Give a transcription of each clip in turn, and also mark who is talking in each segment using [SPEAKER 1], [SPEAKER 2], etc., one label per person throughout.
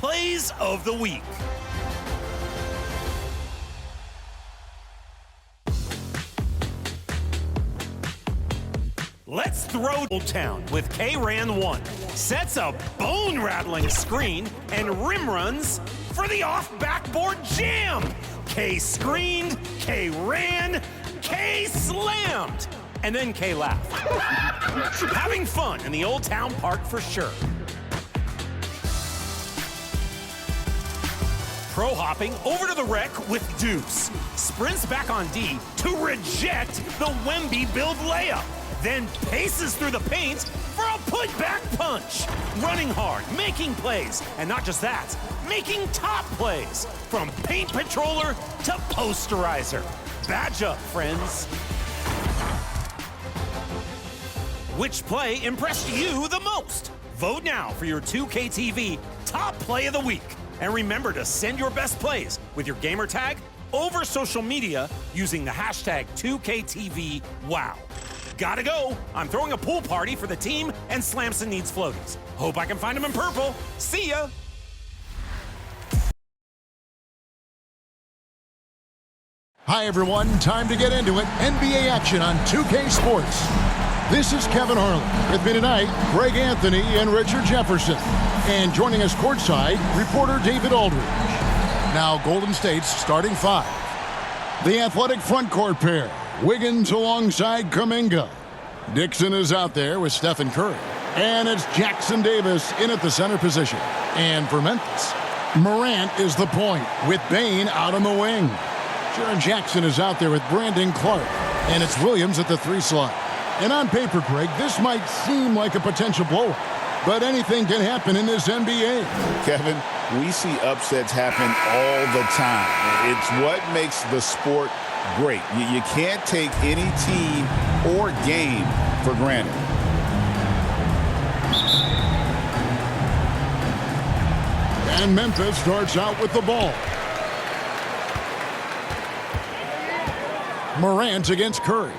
[SPEAKER 1] Plays of the Week. Let's throw Town with K-Ran 1. Sets a bone-rattling screen and rim runs for the off-backboard jam. K screened, K ran, K slammed, and then K laughed. Having fun in the Old Town Park for sure. Pro hopping over to the wreck with Deuce. Sprints back on D to reject the Wemby build layup. Then paces through the paint for a putback punch. Running hard, making plays, and not just that, making top plays. From paint patroller to posterizer. Badge up, friends. Which play impressed you the most? Vote now for your 2KTV Top Play of the Week. And remember to send your best plays with your gamer tag over social media using the hashtag 2KTVWow. Gotta go. I'm throwing a pool party for the team, and Slamson needs floaties. Hope I can find them in purple. See ya.
[SPEAKER 2] Hi, everyone. Time to get into it. NBA action on 2K Sports. This is Kevin Harlan. With me tonight, Greg Anthony and Richard Jefferson. And joining us courtside, reporter David Aldridge. Now, Golden State's starting five. The athletic front court pair. Wiggins alongside Kuminga. Dixon is out there with Stephen Curry. And it's Jackson Davis in at the center position. And for Memphis, Morant is the point with Bane out on the wing. Jaren Jackson is out there with Brandon Clark. And it's Williams at the 3 slot. And on paper, Greg, this might seem like a potential blowout. But anything can happen in this NBA.
[SPEAKER 3] Kevin, we see upsets happen all the time. It's what makes the sport great. You can't take any team or game for granted.
[SPEAKER 2] And Memphis starts out with the ball. Morant against Curry.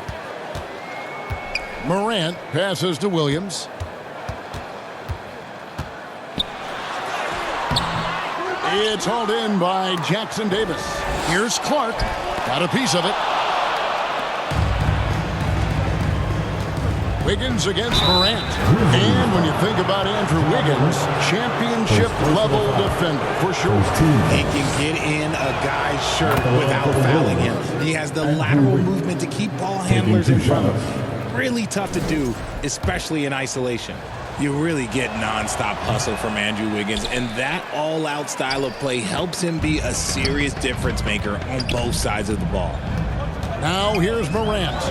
[SPEAKER 2] Morant passes to Williams. It's hauled in by Jackson Davis. Here's Clark. Got a piece of it. Wiggins against Morant. And when you think about Andrew Wiggins, championship-level defender for sure.
[SPEAKER 4] He can get in a guy's shirt without fouling him. He has the lateral movement to keep ball handlers in front of him. Really tough to do, especially in isolation. You really get nonstop hustle from Andrew Wiggins, and that all-out style of play helps him be a serious difference maker on both sides of the ball.
[SPEAKER 2] Now here's Morant.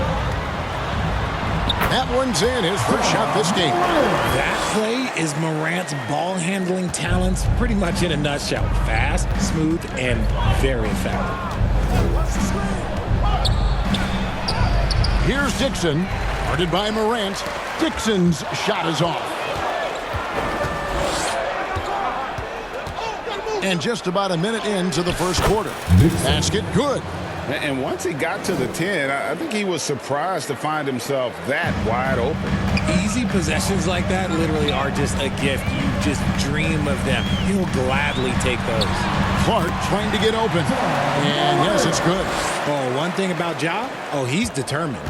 [SPEAKER 2] That one's in, his first shot this game.
[SPEAKER 4] That play is Morant's ball handling talents pretty much in a nutshell. Fast, smooth, and very effective.
[SPEAKER 2] Here's Dixon, guarded by Morant. Dixon's shot is off. And just about a minute into the first quarter. Basket good.
[SPEAKER 3] And once he got to the 10, I think he was surprised to find himself that wide open.
[SPEAKER 4] Easy possessions like that literally are just a gift. You just dream of them. He'll gladly take those.
[SPEAKER 2] Clark trying to get open. And yes, it's good.
[SPEAKER 4] Oh, one thing about Ja, he's determined.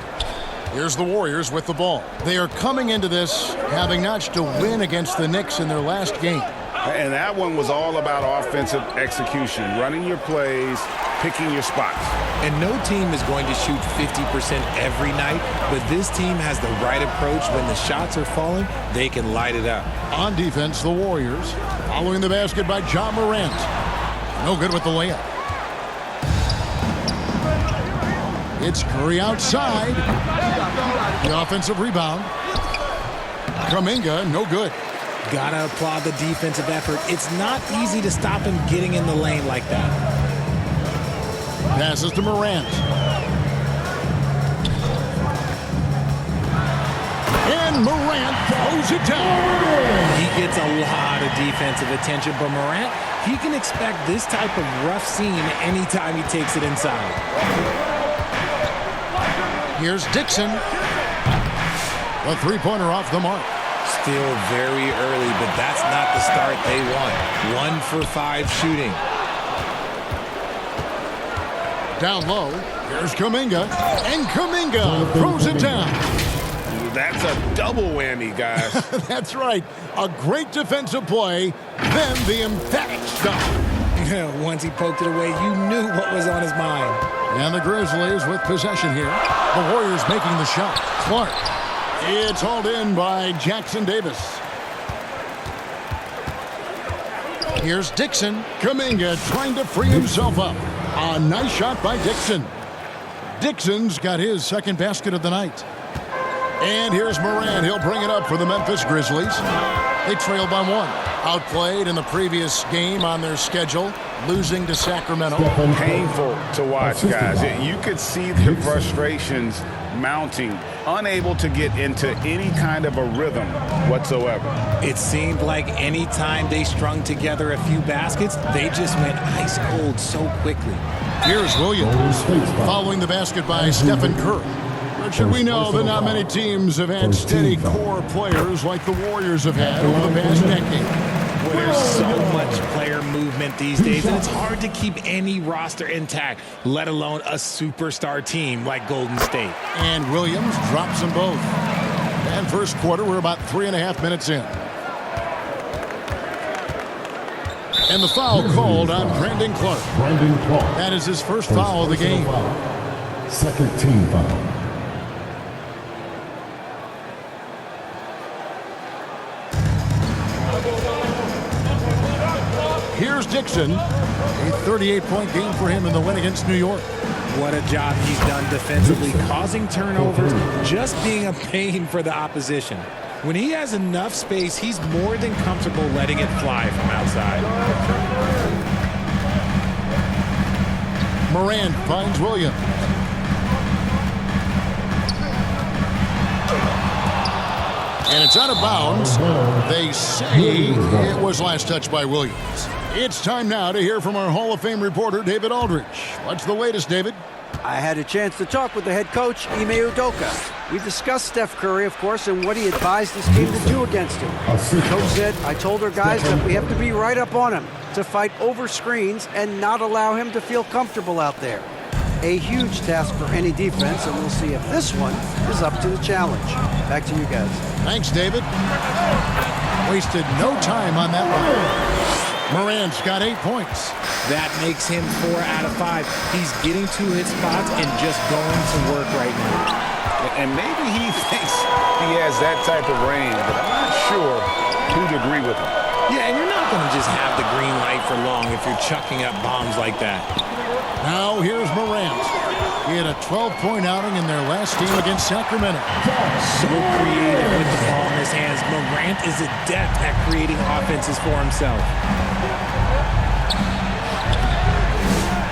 [SPEAKER 2] Here's the Warriors with the ball. They are coming into this having notched a win against the Knicks in their last game.
[SPEAKER 3] And that one was all about offensive execution, running your plays, picking your spots.
[SPEAKER 4] And no team is going to shoot 50% every night, but this team has the right approach. When the shots are falling, they can light it up.
[SPEAKER 2] On defense, the Warriors following the basket by Ja Morant. No good with the layup. It's Curry outside. The offensive rebound. Kuminga, no good.
[SPEAKER 4] Gotta applaud the defensive effort. It's not easy to stop him getting in the lane like that.
[SPEAKER 2] Passes to Morant. And Morant throws it down.
[SPEAKER 4] He gets a lot of defensive attention, but Morant, he can expect this type of rough scene anytime he takes it inside.
[SPEAKER 2] Here's Dixon. The three-pointer off the mark.
[SPEAKER 4] Still very early, but that's not the start they want. 1 for 5 shooting.
[SPEAKER 2] Down low, here's Kuminga, and Kuminga throws it down.
[SPEAKER 3] That's a double whammy, guys.
[SPEAKER 2] That's right. A great defensive play, then the emphatic stop.
[SPEAKER 4] Once he poked it away, you knew what was on his mind.
[SPEAKER 2] And the Grizzlies with possession here. The Warriors making the shot. Clark. It's hauled in by Jackson Davis. Here's Dixon. Kuminga trying to free himself up. A nice shot by Dixon. Dixon's got his second basket of the night. And here's Moran. He'll bring it up for the Memphis Grizzlies. They trail by 1. Outplayed in the previous game on their schedule, losing to Sacramento.
[SPEAKER 3] Painful to watch, guys. You could see the frustrations mounting, unable to get into any kind of a rhythm whatsoever.
[SPEAKER 4] It seemed like any time they strung together a few baskets, they just went ice cold so quickly.
[SPEAKER 2] Here's Williams, following the basket by Stephen Curry. Richard, we know that not many teams have had steady core players like the Warriors have had over the past decade.
[SPEAKER 4] Well, there's so much player movement these days, and it's hard to keep any roster intact, let alone a superstar team like Golden State.
[SPEAKER 2] And Williams drops them both. And first quarter, we're about 3.5 minutes in. And the foul called on Brandon Clark. That is his first foul of the game.
[SPEAKER 5] Second team foul.
[SPEAKER 2] Here's Dixon. A 38-point game for him in the win against New York.
[SPEAKER 4] What a job he's done defensively, causing turnovers, just being a pain for the opposition. When he has enough space, he's more than comfortable letting it fly from outside.
[SPEAKER 2] Moran finds Williams. And it's out of bounds. They say it was last touched by Williams. It's time now to hear from our Hall of Fame reporter, David Aldridge. What's the latest, David?
[SPEAKER 6] I had a chance to talk with the head coach, Ime Udoka. We discussed Steph Curry, of course, and what he advised his team to do against him. The coach said, I told our guys that we have to be right up on him, to fight over screens and not allow him to feel comfortable out there. A huge task for any defense, and we'll see if this one is up to the challenge. Back to you guys.
[SPEAKER 2] Thanks, David. Wasted no time on that one. Moran's got 8 points.
[SPEAKER 4] That makes him 4 out of 5. He's getting to his spots and just going to work right now.
[SPEAKER 3] And maybe he thinks he has that type of range, but I'm not sure who'd agree with him.
[SPEAKER 4] Yeah, and you're not going to just have the green light for long if you're chucking up bombs like that.
[SPEAKER 2] Now here's Morant. He had a 12-point outing in their last game against Sacramento.
[SPEAKER 4] So creative with the ball in his hands. Morant is adept at creating offenses for himself.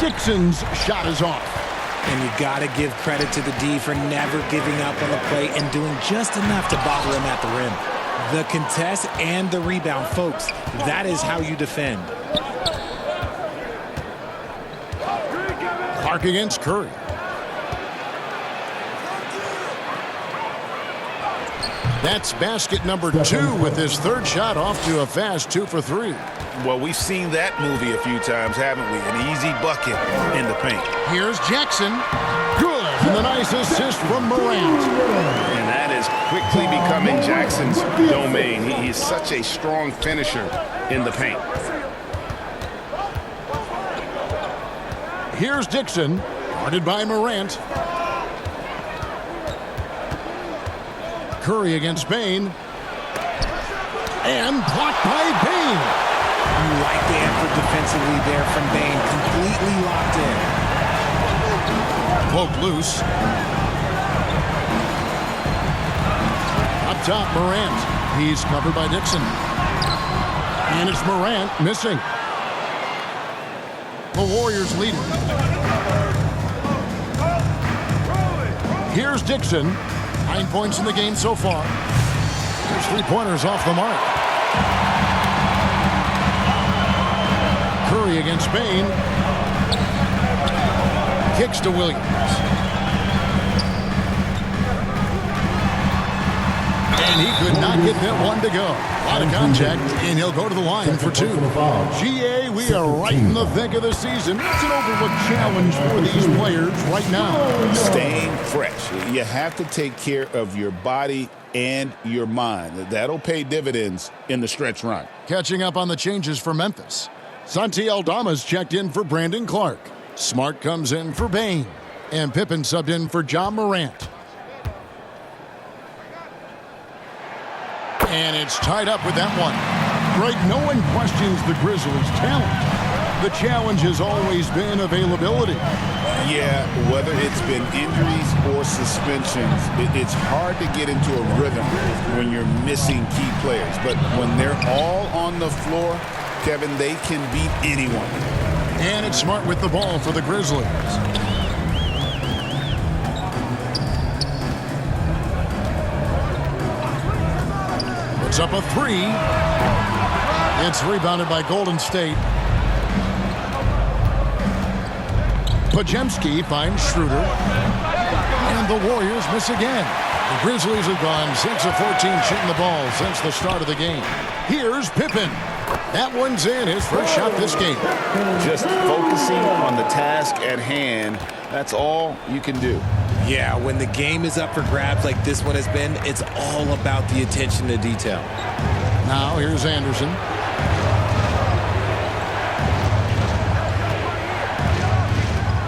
[SPEAKER 2] Dixon's shot is off.
[SPEAKER 4] And you got to give credit to the D for never giving up on the play and doing just enough to bother him at the rim. The contest and the rebound, folks, that is how you defend.
[SPEAKER 2] Clark against Curry. That's basket number 2 with his third shot off to a fast 2 for 3.
[SPEAKER 3] Well, we've seen that movie a few times, haven't we? An easy bucket in the paint.
[SPEAKER 2] Here's Jackson. Good. And a nice assist from Morant.
[SPEAKER 3] And that is quickly becoming Jackson's domain. He is such a strong finisher in the paint.
[SPEAKER 2] Here's Dixon. Guarded by Morant. Curry against Bain. And blocked by Bain.
[SPEAKER 4] You like the effort defensively there from Bain. Completely locked in.
[SPEAKER 2] Poke loose. Up top, Morant. He's covered by Dixon. And it's Morant missing. The Warriors lead it. Here's Dixon. 9 points in the game so far. There's 3-pointers off the mark. Curry against Bain. Kicks to Williams. And he could not get that one to go. A lot of contact, and he'll go to the line for 2. GA, we are right in the thick of the season. It's an overlooked challenge for these players right now.
[SPEAKER 3] Staying fresh. You have to take care of your body and your mind. That'll pay dividends in the stretch run.
[SPEAKER 2] Catching up on the changes for Memphis. Santi Aldama's checked in for Brandon Clark. Smart comes in for Bain. And Pippen subbed in for John Morant. And it's tied up with that one. Greg, no one questions the Grizzlies' talent. The challenge has always been availability.
[SPEAKER 3] Yeah, whether it's been injuries or suspensions, it's hard to get into a rhythm when you're missing key players. But when they're all on the floor, Kevin, they can beat anyone.
[SPEAKER 2] And it's Smart with the ball for the Grizzlies. It's up a 3. It's rebounded by Golden State. Pajemski finds Schroeder. And the Warriors miss again. The Grizzlies have gone 6 of 14 shooting the ball since the start of the game. Here's Pippen. That one's in, his first shot this game.
[SPEAKER 3] Just focusing on the task at hand, that's all you can do.
[SPEAKER 4] Yeah, when the game is up for grabs like this one has been, it's all about the attention to detail.
[SPEAKER 2] Now here's Anderson.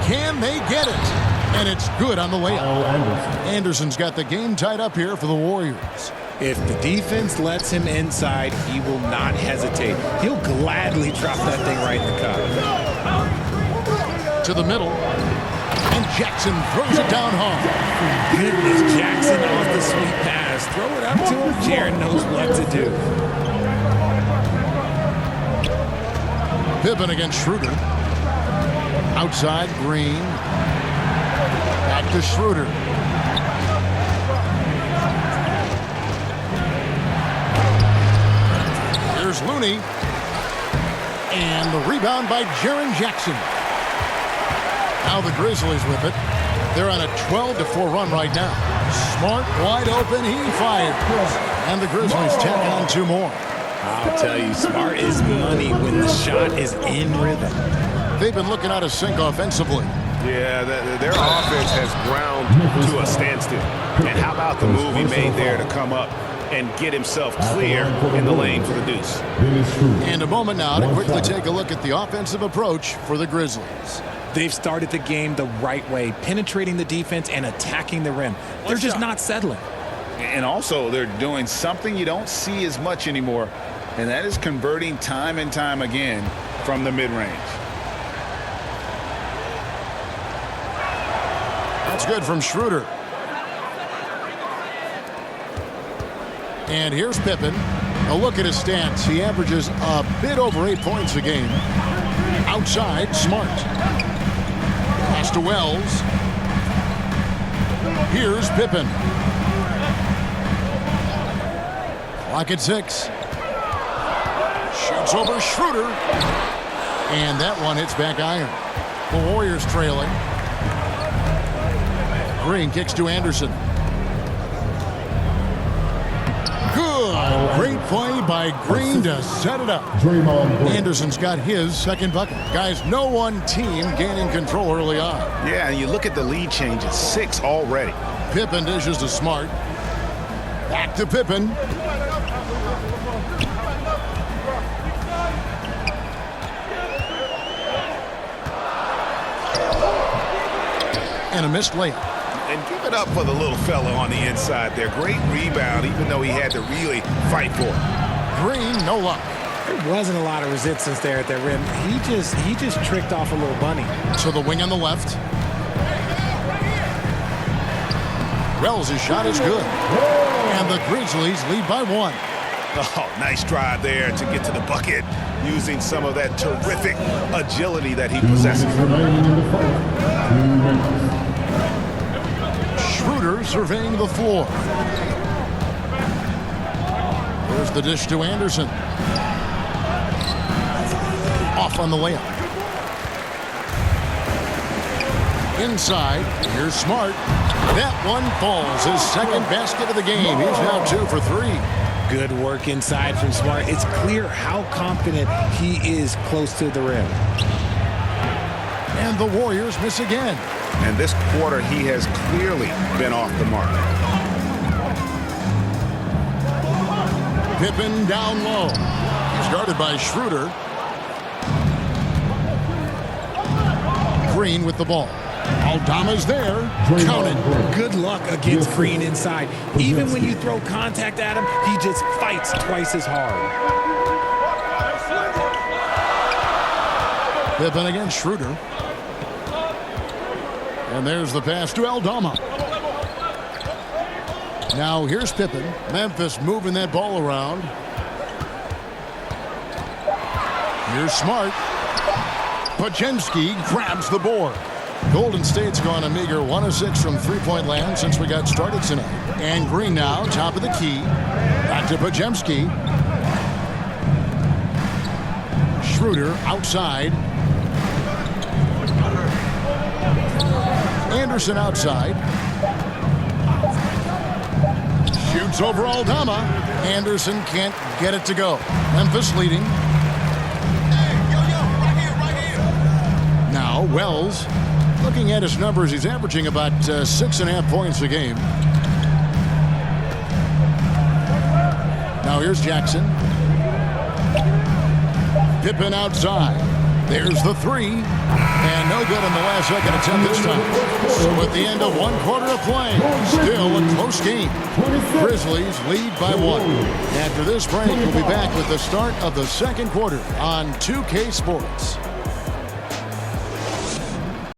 [SPEAKER 2] Can they get it? And it's good on the layup. Anderson's got the game tied up here for the Warriors.
[SPEAKER 4] If the defense lets him inside, he will not hesitate. He'll gladly drop that thing right in the cup.
[SPEAKER 2] To the middle. And Jackson throws it down hard.
[SPEAKER 4] Goodness, Jackson off the sweet pass. Throw it up to him. Jaren knows what to do.
[SPEAKER 2] Pippen against Schroeder. Outside, Green. Back to Schroeder. Here's Looney. And the rebound by Jaren Jackson. Now the Grizzlies with it. They're on a 12-4 run right now. Smart, wide open, he fired. And the Grizzlies tack on 2 more.
[SPEAKER 4] I'll tell you, Smart is money when the shot is in rhythm.
[SPEAKER 2] They've been looking out of sync offensively.
[SPEAKER 7] Yeah, their offense has ground to a standstill. And how about the move he made there to come up and get himself clear in the lane for the deuce?
[SPEAKER 2] And a moment now to quickly take a look at the offensive approach for the Grizzlies.
[SPEAKER 4] They've started the game the right way, penetrating the defense and attacking the rim. They're just not settling.
[SPEAKER 3] And also, they're doing something you don't see as much anymore, and that is converting time and time again from the mid-range.
[SPEAKER 2] That's good from Schroeder. And here's Pippen. A look at his stats. He averages a bit over 8 points a game. Outside, Smart. Pass to Wells. Here's Pippen. Clock at 6. Shoots over Schroeder. And that one hits back iron. The Warriors trailing. Green kicks to Anderson. Good. Great play by Green to set it up. Anderson's got his second bucket. Guys, no one team gaining control early on.
[SPEAKER 3] Yeah, and you look at the lead change. It's 6 already.
[SPEAKER 2] Pippen dishes to Smart. Back to Pippen. And a missed layup.
[SPEAKER 3] And give it up for the little fella on the inside there. Great rebound, even though he had to really fight for it.
[SPEAKER 2] Green, no luck.
[SPEAKER 4] There wasn't a lot of resistance there at the rim. He just tricked off a little bunny.
[SPEAKER 2] To the wing on the left. Wells' shot is good. And the Grizzlies lead by 1.
[SPEAKER 3] Oh, nice drive there to get to the bucket, using some of that terrific agility that he possesses.
[SPEAKER 2] Schroeder surveying the floor. There's the dish to Anderson. Off on the layup. Inside, here's Smart. That one falls. His second basket of the game. He's now 2 for 3.
[SPEAKER 4] Good work inside from Smart. It's clear how confident he is close to the rim.
[SPEAKER 2] And the Warriors miss again.
[SPEAKER 3] And this quarter, he has clearly been off the mark.
[SPEAKER 2] Pippen down low. He's guarded by Schroeder. Green with the ball. Aldama's there. Counted.
[SPEAKER 4] Good luck against Green inside. Even when you throw contact at him, he just fights twice as hard.
[SPEAKER 2] Pippen against Schroeder. And there's the pass to Aldama. Now here's Pippen. Memphis moving that ball around. Here's Smart. Podziemski grabs the board. Golden State's gone a meager 1 of 6 from three-point land since we got started tonight. And Green now, top of the key. Back to Podziemski. Schroeder outside. Anderson outside. Shoots over Aldama. Anderson can't get it to go. Memphis leading. Now Wells. Looking at his numbers, he's averaging about 6.5 points a game. Now here's Jackson. Pippen outside. There's the three. And no good on the last second attempt this time. So at the end of 1 quarter of play, still a close game. Grizzlies lead by 1. After this break, we'll be back with the start of the second quarter on 2K Sports.